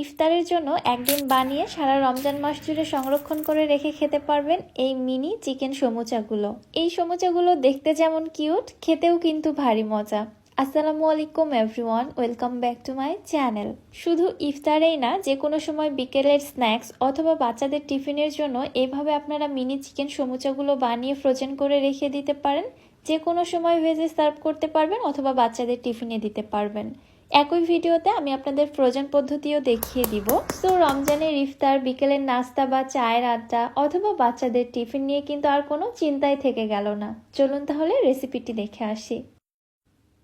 ইফতারের জন্য একদিন বানিয়ে সারা রমজান মাস জুড়ে সংরক্ষণ করে রেখে খেতে পারবেন এই মিনি চিকেন সমুচাগুলো। এই সমুচাগুলো দেখতে যেমন কিউট, খেতেও কিন্তু ভারী মজা। আসসালামু আলাইকুম everyone, welcome back to my channel. শুধু ইফতারেই না, যে কোনো সময় বিকেলের স্ন্যাক্স অথবা বাচ্চাদের টিফিনের জন্য এইভাবে আপনারা মিনি চিকেন সমুচাগুলো বানিয়ে ফ্রোজেন করে রেখে দিতে পারেন। যে কোনো সময় ভেজে সার্ভ করতে পারবেন অথবা বাচ্চাদের টিফিনে দিতে পারবেন। একই ভিডিওতে আমি আপনাদের ফ্রোজেন পদ্ধতিও দেখিয়ে দিব। সো রমজানের ইফতার, বিকেলের নাস্তা বা চায়ের আড্ডা অথবা বাচ্চাদের টিফিন নিয়ে কিন্তু আর কোনো চিন্তাই থেকে গেল না। চলুন তাহলে রেসিপিটি দেখে আসি।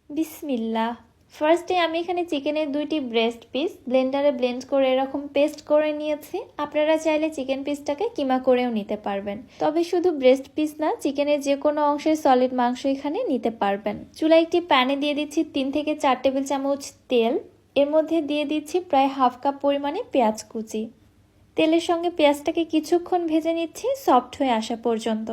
বিসমিল্লাহ। ফার্স্টে আমি এখানে চিকেনের 2টি ব্রেস্ট পিস ব্লেন্ডারে ব্লেন্ড করে এরকম পেস্ট করে নিয়েছি। আপনারা চাইলে চিকেন পিসটাকে কিমা করেও নিতে পারবেন, তবে শুধু ব্রেস্ট পিস না, চিকেনের যে কোনো অংশের সলিড মাংস এখানে নিতে পারবেন। চুলায় একটি প্যানে দিয়ে দিচ্ছি 3 থেকে 4 টেবিল চামচ তেল। এর মধ্যে দিয়ে দিচ্ছি প্রায় হাফ কাপ পরিমাণে পেঁয়াজ কুচি। তেলের সঙ্গে পেঁয়াজটাকে কিছুক্ষণ ভেজে নিচ্ছি সফট হয়ে আসা পর্যন্ত।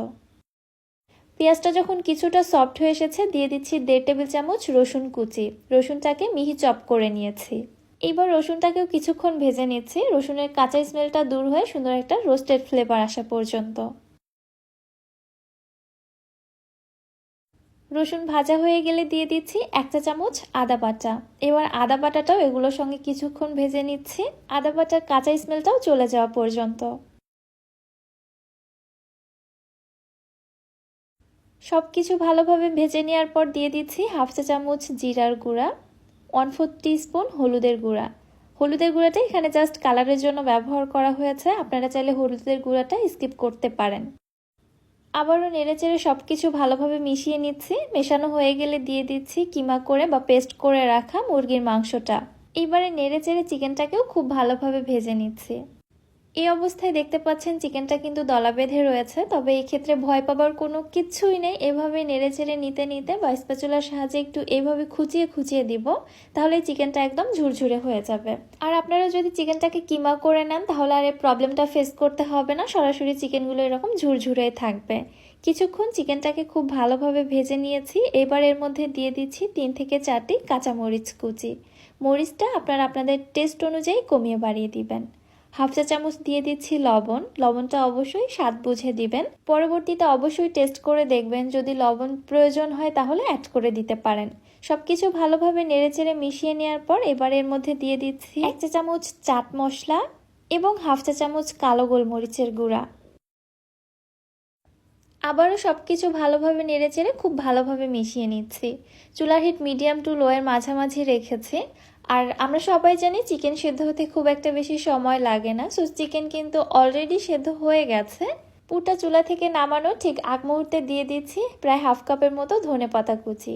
পেঁয়াজটা যখন কিছুটা সফট হয়ে এসেছে, দিয়ে দিচ্ছি 1.5 টেবিল চামচ রসুন কুচি। রসুনটাকে মিহি চপ করে নিয়েছি। এবার রসুনটাকেও কিছুক্ষণ ভেজে নিচ্ছি, রসুনের কাঁচা স্মেলটা দূর হয়ে সুন্দর একটা রোস্টেড ফ্লেভার আসা পর্যন্ত। রসুন ভাজা হয়ে গেলে দিয়ে দিচ্ছি 1 চা চামচ আদা বাটা। এবার আদা বাটাটাও এগুলোর সঙ্গে কিছুক্ষণ ভেজে নিচ্ছি, আদা বাটার কাঁচা স্মেলটাও চলে যাওয়া পর্যন্ত। সবকিছু ভালোভাবে ভেজে নেওয়ার পর দিয়ে দিচ্ছি হাফ চা চামচ জিরার গুঁড়া, 1/4 টিস্পুন হলুদের গুঁড়া। হলুদের গুঁড়াটা এখানে জাস্ট কালারের জন্য ব্যবহার করা হয়েছে, আপনারা চাইলে হলুদের গুঁড়াটা স্কিপ করতে পারেন। আবারও নেড়েচেড়ে সবকিছু ভালোভাবে মিশিয়ে নিচ্ছি। মেশানো হয়ে গেলে দিয়ে দিচ্ছি কিমা করে বা পেস্ট করে রাখা মুরগির মাংসটা। এবারে নেড়েচেড়ে চিকেনটাকেও খুব ভালোভাবে ভেজে নিচ্ছি। এই অবস্থায় দেখতে পাচ্ছেন চিকেনটা কিন্তু দলা বেঁধে রয়েছে, তবে এই ক্ষেত্রে ভয় পাবার কোনো কিছুই নেই। এভাবে নেড়েচেড়ে নিতে নিতে বা স্প্যাচুলার সাহায্যে একটু এইভাবে খুঁচিয়ে খুঁচিয়ে দিব, তাহলে চিকেনটা একদম ঝুরঝুরে হয়ে যাবে। আর আপনারা যদি চিকেনটাকে কিমা করে নেন তাহলে আর এই প্রবলেমটা ফেস করতে হবে না, সরাসরি চিকেনগুলো এরকম ঝুরঝুরে থাকবে। কিছুক্ষণ চিকেনটাকে খুব ভালোভাবে ভেজে নিয়েছি। এবার এর মধ্যে দিয়ে দিচ্ছি 3 থেকে 4টি কাঁচামরিচ কুচি। মরিচটা আপনারা আপনাদের টেস্ট অনুযায়ী কমিয়ে বাড়িয়ে দিবেন। হাফ চা চামচ দিয়ে দিচ্ছি লবণ। লবণটা অবশ্যই স্বাদ বুঝে দিবেন। পরবর্তীতে অবশ্যই টেস্ট করে দেখবেন, যদি লবণ প্রয়োজন হয় তাহলে অ্যাড করে দিতে পারেন। সবকিছু ভালোভাবে নেড়েচেড়ে মিশিয়ে নেওয়ার পর এবার এর মধ্যে দিয়ে দিচ্ছি 1 চা চামচ চাট মশলা এবং হাফ চা চামচ কালো গোলমরিচের গুঁড়া। আবারও সবকিছু ভালোভাবে নেড়েচেড়ে খুব ভালোভাবে মিশিয়ে নিচ্ছি। চুলার হিট মিডিয়াম টু লো এর মাঝামাঝি রেখেছি। আর আমরা সবাই জানি চিকেন সেদ্ধ হতে খুব একটা বেশি সময় লাগে না। সো চিকেন কিন্তু অলরেডি সেদ্ধ হয়ে গেছে। পুরটা চুলা থেকে নামানোর ঠিক আগ মুহূর্তে দিয়ে দিচ্ছি প্রায় হাফ কাপের মতো ধনেপাতা কুচি।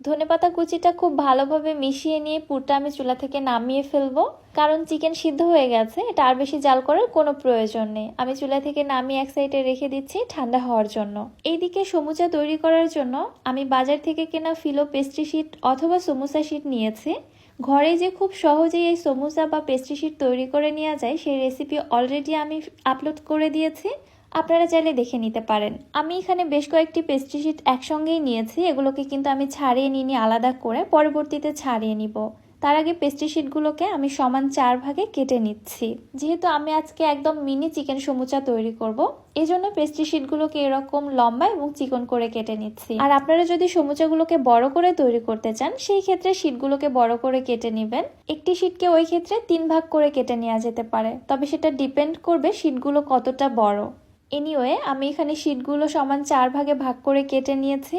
ধনেপাতা কুচিটা খুব ভালোভাবে মিশিয়ে নিয়ে পুরটা আমি চুলা থেকে নামিয়ে ফেলবো, কারণ চিকেন সিদ্ধ হয়ে গেছে, এটা আর বেশি জাল করার কোনো প্রয়োজন নেই। আমি চুলা থেকে নামিয়ে এক সাইডে রেখে দিচ্ছি ঠান্ডা হওয়ার জন্য। এইদিকে সমুচা তৈরি করার জন্য আমি বাজার থেকে কেনা ফিলো পেস্ট্রি শিট অথবা সমুচা শিট নিয়েছি। ঘরে যে খুব সহজেই এই সমুচা বা পেস্ট্রি শিট তৈরি করে নেওয়া যায়, সেই রেসিপি অলরেডি আমি আপলোড করে দিয়েছি, আপনারা চাইলে দেখে নিতে পারেন। আমি এখানে বেশ কয়েকটি পেস্ট্রি শিট একসঙ্গেই নিয়েছি। এগুলোকে কিন্তু আমি ছাড়িয়ে নিইনি, আলাদা করে পরবর্তীতে ছাড়িয়ে নিব। তার আগে পেস্ট্রি শিটগুলোকে আমি সমান 4 ভাগে কেটে নিচ্ছি। যেহেতু আমি আজকে একদম মিনি চিকেন সমুচা তৈরি করব, এজন্য পেস্ট্রি শিটগুলোকে এরকম লম্বা এবং চিকন করে কেটে নিচ্ছি। আর আপনারা যদি সমুচাগুলোকে বড় করে তৈরি করতে চান, সেই ক্ষেত্রে শিটগুলোকে বড় করে কেটে নেবেন। একটি শিটকে ওই ক্ষেত্রে 3 ভাগ করে কেটে নেওয়া যেতে পারে, তবে সেটা ডিপেন্ড করবে শিটগুলো কতটা বড়। এনিওয়ে, আমি এখানে শিটগুলো সমান 4 ভাগে ভাগ করে কেটে নিয়েছি।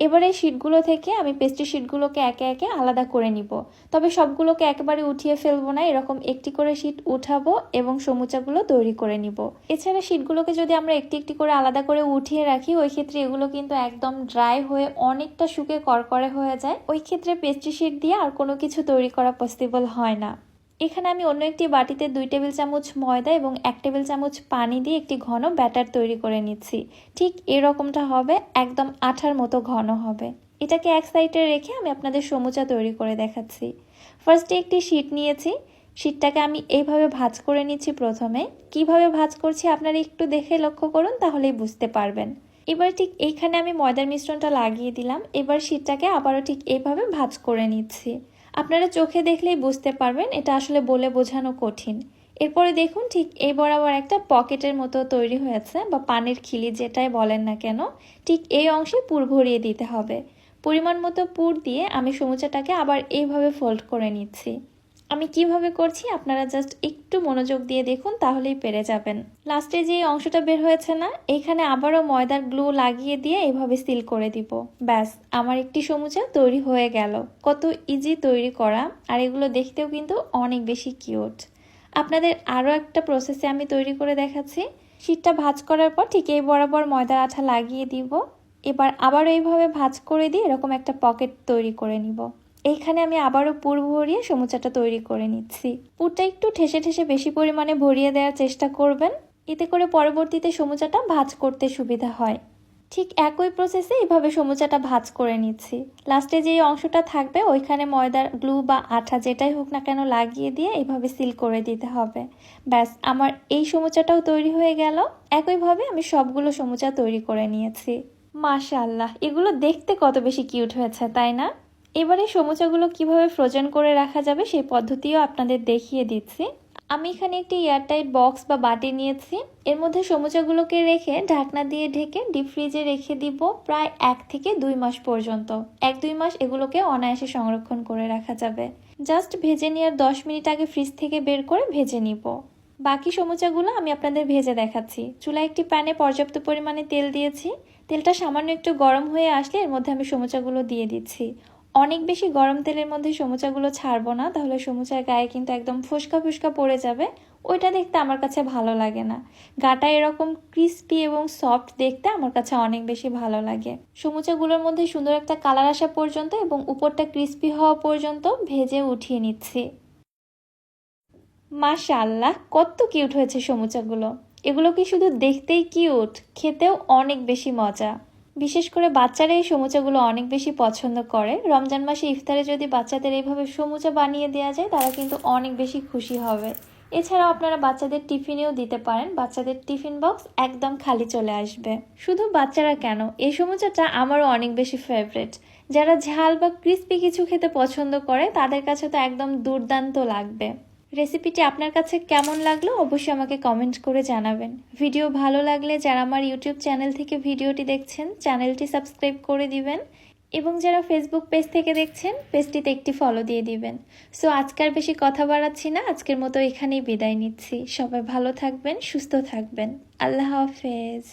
এবার এই শিটগুলো থেকে আমি পেস্ট্রি শিটগুলোকে একে একে আলাদা করে নিব, তবে সবগুলোকে একেবারে উঠিয়ে ফেলবো না, এরকম একটি করে শিট উঠাবো এবং সমুচাগুলো তৈরি করে নিব। এছাড়া শিটগুলোকে যদি আমরা একটি একটি করে আলাদা করে উঠিয়ে রাখি, ওই ক্ষেত্রে এগুলো কিন্তু একদম ড্রাই হয়ে অনেকটা শুকিয়ে করকরে হয়ে যায়। ওই ক্ষেত্রে পেস্ট্রি শিট দিয়ে আর কোনো কিছু তৈরি করা পসিবল হয় না। এখানে আমি অন্য একটি বাটিতে 2 টেবিল চামচ ময়দা এবং 1 টেবিল চামচ পানি দিয়ে একটি ঘন ব্যাটার তৈরি করে নিচ্ছি। ঠিক এরকমটা হবে, একদম আঠার মতো ঘন হবে। এটাকে এক সাইডে রেখে আমি আপনাদের সমুচা তৈরি করে দেখাচ্ছি। ফার্স্টে একটি শিট নিয়েছি, শিটটাকে আমি এইভাবে ভাঁজ করে নিচ্ছি। প্রথমে কিভাবে ভাঁজ করছি আপনারা একটু দেখে লক্ষ্য করুন, তাহলেই বুঝতে পারবেন। এবার ঠিক এইখানে আমি ময়দার মিশ্রণটা লাগিয়ে দিলাম। এবার শিটটাকে আবারও ঠিক এইভাবে ভাঁজ করে নিচ্ছি। আপনারা চোখে দেখলেই বুঝতে পারবেন এটা আসলে বলে বোঝানো কঠিন। এরপরে দেখুন ঠিক এই বরাবর একটা পকেটের মতো তৈরি হয়েছে, বা পানির খিলি যেটাই বলেন না কেন, ঠিক এই অংশে পুর ভরিয়ে দিতে হবে। পরিমাণ মতো পুর দিয়ে আমি সমুচাটাকে আবার এইভাবে ফোল্ড করে নিচ্ছি। আমি কিভাবে করছি আপনারা জাস্ট একটু মনোযোগ দিয়ে দেখুন, তাহলেই পেরে যাবেন। লাস্টে যে অংশটা বের হয়েছে না, এইখানে আবারও ময়দার গ্লু লাগিয়ে দিয়ে এইভাবে সিল করে দিব। ব্যাস, আমার একটি সমুচা তৈরি হয়ে গেল। কত ইজি তৈরি করা, আর এগুলো দেখতেও কিন্তু অনেক বেশি কিউট। আপনাদের আরও একটা প্রসেসে আমি তৈরি করে দেখাচ্ছি। শীটটা ভাঁজ করার পর ঠিক এই বরাবর ময়দার আঠা লাগিয়ে দিব। এবার আবারও এইভাবে ভাঁজ করে দিয়ে এরকম একটা পকেট তৈরি করে নিব। এইখানে আমি আবারও পুর ভরিয়ে সমুচাটা তৈরি করে নিচ্ছি। পুরটা একটু ঠেসে ঠেসে বেশি পরিমাণে ভরিয়ে দেওয়ার চেষ্টা করবেন, এতে করে পরবর্তীতে সমুচাটা ভাঁজ করতে সুবিধা হয়। ঠিক একই প্রসেসে এইভাবে সমুচাটা ভাঁজ করে নিচ্ছি। লাস্টে যে অংশটা থাকবে ওইখানে ময়দার গ্লু বা আঠা যেটাই হোক না কেন লাগিয়ে দিয়ে এইভাবে সিল করে দিতে হবে। ব্যাস, আমার এই সমুচাটাও তৈরি হয়ে গেল। একইভাবে আমি সবগুলো সমুচা তৈরি করে নিয়েছি। মাশাআল্লাহ, এগুলো দেখতে কত বেশি কিউট হয়েছে, তাই না? এবারে সমুচাগুলো কিভাবে ফ্রোজেন করে রাখা যাবে সেই পদ্ধতিও আপনাদের দেখিয়ে দিচ্ছি। আমি এখানে একটি এয়ারটাইট বক্স বা বাটি নিয়েছি। এর মধ্যে সমুচাগুলোকে রেখে ঢাকনা দিয়ে ঢেকে ডিপ ফ্রিজে রেখে দিব প্রায় 1 থেকে 2 মাস পর্যন্ত। 1-2 মাস এগুলোকে অনায়াসে সংরক্ষণ করে রাখা যাবে। জাস্ট ভেজে নেওয়ার 10 মিনিট আগে ফ্রিজ থেকে বের করে ভেজে নিব। বাকি সমুচাগুলো আমি আপনাদের ভেজে দেখাচ্ছি। চুলায় একটি প্যানে পর্যাপ্ত পরিমাণে তেল দিয়েছি। তেলটা সামান্য একটু গরম হয়ে আসলে এর মধ্যে আমি সমুচাগুলো দিয়ে দিচ্ছি। অনেক বেশি গরম তেলের মধ্যে সমুচাগুলো ছাড়বো না, তাহলে সমুচার গায়ে কিন্তু একদম ফোসকা ফোসকা পড়ে যাবে। ওইটা দেখতে আমার কাছে ভালো লাগে না। গাটা এরকম ক্রিস্পি এবং সফট দেখতে আমার কাছে অনেক বেশি ভালো লাগে। সমুচাগুলোর মধ্যে সুন্দর একটা কালার আসা পর্যন্ত এবং উপরটা ক্রিস্পি হওয়া পর্যন্ত ভেজে উঠিয়ে নিচ্ছি। মাশাআল্লাহ, কত কিউট হয়েছে সমুচাগুলো। এগুলো কি শুধু দেখতেই কিউট, খেতেও অনেক বেশি মজা। বিশেষ করে বাচ্চারা এই সমুচাগুলো অনেক বেশি পছন্দ করে। রমজান মাসে ইফতারে যদি বাচ্চাদের এইভাবে সমুচা বানিয়ে দেওয়া যায়, তারা কিন্তু অনেক বেশি খুশি হবে। এছাড়াও আপনারা বাচ্চাদের টিফিনেও দিতে পারেন। বাচ্চাদের টিফিন বক্স একদম খালি চলে আসবে। শুধু বাচ্চারা কেন, এই সমুচাটা আমারও অনেক বেশি ফেভারিট। যারা ঝাল বা ক্রিস্পি কিছু খেতে পছন্দ করে তাদের কাছে তো একদম দুর্দান্ত লাগবে। রেসিপিটি আপনার কাছে কেমন লাগলো অবশ্যই আমাকে কমেন্ট করে জানাবেন। ভিডিও ভালো লাগলে যারা আমার ইউটিউব চ্যানেল থেকে ভিডিওটি দেখছেন, চ্যানেলটি সাবস্ক্রাইব করে দিবেন, এবং যারা ফেসবুক পেজ থেকে দেখছেন পেজটিতে একটি ফলো দিয়ে দিবেন। সো আজকে আর বেশি কথা বাড়াচ্ছি না, আজকের মতো এখানেই বিদায় নিচ্ছি। সবাই ভালো থাকবেন, সুস্থ থাকবেন। আল্লাহ হাফেজ।